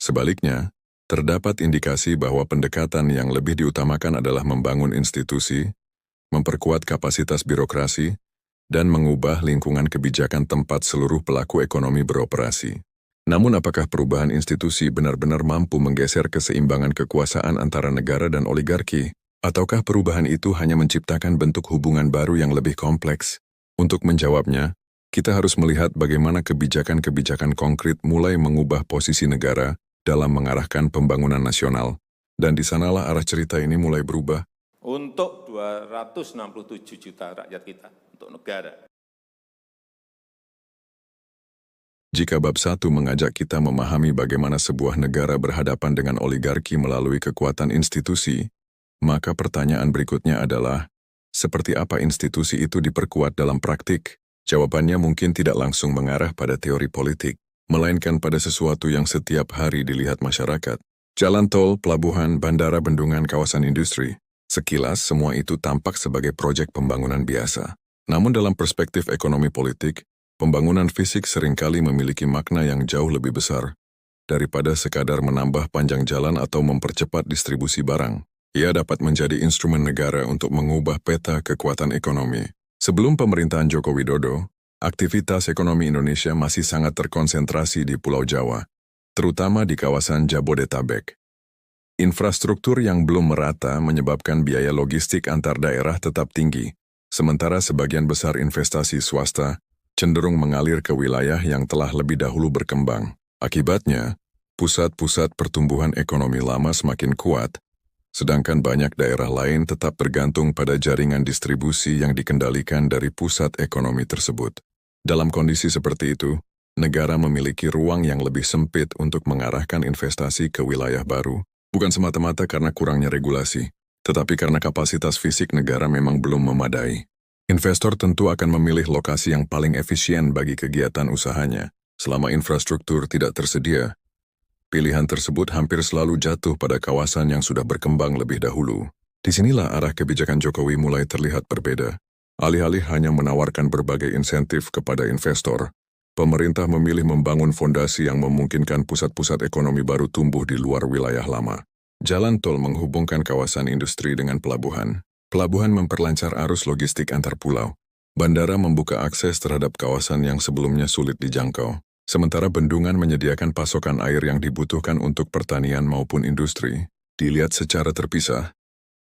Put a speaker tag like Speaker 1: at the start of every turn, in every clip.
Speaker 1: Sebaliknya, terdapat indikasi bahwa pendekatan yang lebih diutamakan adalah membangun institusi, memperkuat kapasitas birokrasi, dan mengubah lingkungan kebijakan tempat seluruh pelaku ekonomi beroperasi. Namun apakah perubahan institusi benar-benar mampu menggeser keseimbangan kekuasaan antara negara dan oligarki? Ataukah perubahan itu hanya menciptakan bentuk hubungan baru yang lebih kompleks? Untuk menjawabnya, kita harus melihat bagaimana kebijakan-kebijakan konkret mulai mengubah posisi negara dalam mengarahkan pembangunan nasional. Dan di sanalah arah cerita ini mulai berubah.
Speaker 2: Untuk 267 juta rakyat kita, untuk negara.
Speaker 1: Jika bab 1 mengajak kita memahami bagaimana sebuah negara berhadapan dengan oligarki melalui kekuatan institusi, maka pertanyaan berikutnya adalah, seperti apa institusi itu diperkuat dalam praktik? Jawabannya mungkin tidak langsung mengarah pada teori politik, melainkan pada sesuatu yang setiap hari dilihat masyarakat. Jalan tol, pelabuhan, bandara, bendungan, kawasan industri. Sekilas, semua itu tampak sebagai proyek pembangunan biasa. Namun dalam perspektif ekonomi politik, pembangunan fisik seringkali memiliki makna yang jauh lebih besar daripada sekadar menambah panjang jalan atau mempercepat distribusi barang. Ia dapat menjadi instrumen negara untuk mengubah peta kekuatan ekonomi. Sebelum pemerintahan Joko Widodo, aktivitas ekonomi Indonesia masih sangat terkonsentrasi di Pulau Jawa, terutama di kawasan Jabodetabek. Infrastruktur yang belum merata menyebabkan biaya logistik antar daerah tetap tinggi, sementara sebagian besar investasi swasta cenderung mengalir ke wilayah yang telah lebih dahulu berkembang. Akibatnya, pusat-pusat pertumbuhan ekonomi lama semakin kuat, sedangkan banyak daerah lain tetap bergantung pada jaringan distribusi yang dikendalikan dari pusat ekonomi tersebut. Dalam kondisi seperti itu, negara memiliki ruang yang lebih sempit untuk mengarahkan investasi ke wilayah baru, bukan semata-mata karena kurangnya regulasi, tetapi karena kapasitas fisik negara memang belum memadai. Investor tentu akan memilih lokasi yang paling efisien bagi kegiatan usahanya. Selama infrastruktur tidak tersedia, pilihan tersebut hampir selalu jatuh pada kawasan yang sudah berkembang lebih dahulu. Disinilah arah kebijakan Jokowi mulai terlihat berbeda. Alih-alih hanya menawarkan berbagai insentif kepada investor, pemerintah memilih membangun fondasi yang memungkinkan pusat-pusat ekonomi baru tumbuh di luar wilayah lama. Jalan tol menghubungkan kawasan industri dengan pelabuhan. Pelabuhan memperlancar arus logistik antar pulau. Bandara membuka akses terhadap kawasan yang sebelumnya sulit dijangkau. Sementara bendungan menyediakan pasokan air yang dibutuhkan untuk pertanian maupun industri. Dilihat secara terpisah,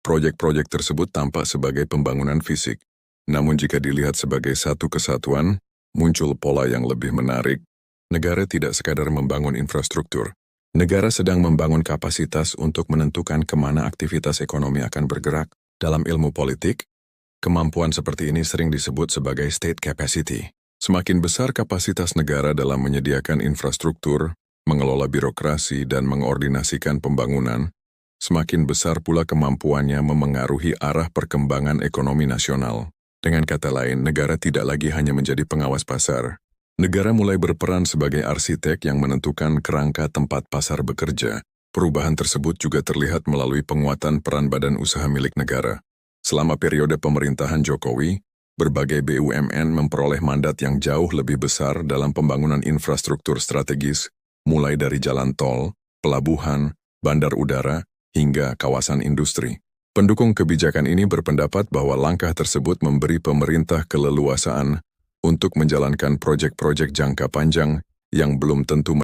Speaker 1: proyek-proyek tersebut tampak sebagai pembangunan fisik. Namun jika dilihat sebagai satu kesatuan, muncul pola yang lebih menarik. Negara tidak sekadar membangun infrastruktur. Negara sedang membangun kapasitas untuk menentukan kemana aktivitas ekonomi akan bergerak. Dalam ilmu politik, kemampuan seperti ini sering disebut sebagai state capacity. Semakin besar kapasitas negara dalam menyediakan infrastruktur, mengelola birokrasi, dan mengordinasikan pembangunan, semakin besar pula kemampuannya memengaruhi arah perkembangan ekonomi nasional. Dengan kata lain, negara tidak lagi hanya menjadi pengawas pasar. Negara mulai berperan sebagai arsitek yang menentukan kerangka tempat pasar bekerja. Perubahan tersebut juga terlihat melalui penguatan peran badan usaha milik negara. Selama periode pemerintahan Jokowi, berbagai BUMN memperoleh mandat yang jauh lebih besar dalam pembangunan infrastruktur strategis, mulai dari jalan tol, pelabuhan, bandar udara, hingga kawasan industri. Pendukung kebijakan ini berpendapat bahwa langkah tersebut memberi pemerintah keleluasaan untuk menjalankan proyek-proyek jangka panjang yang belum tentu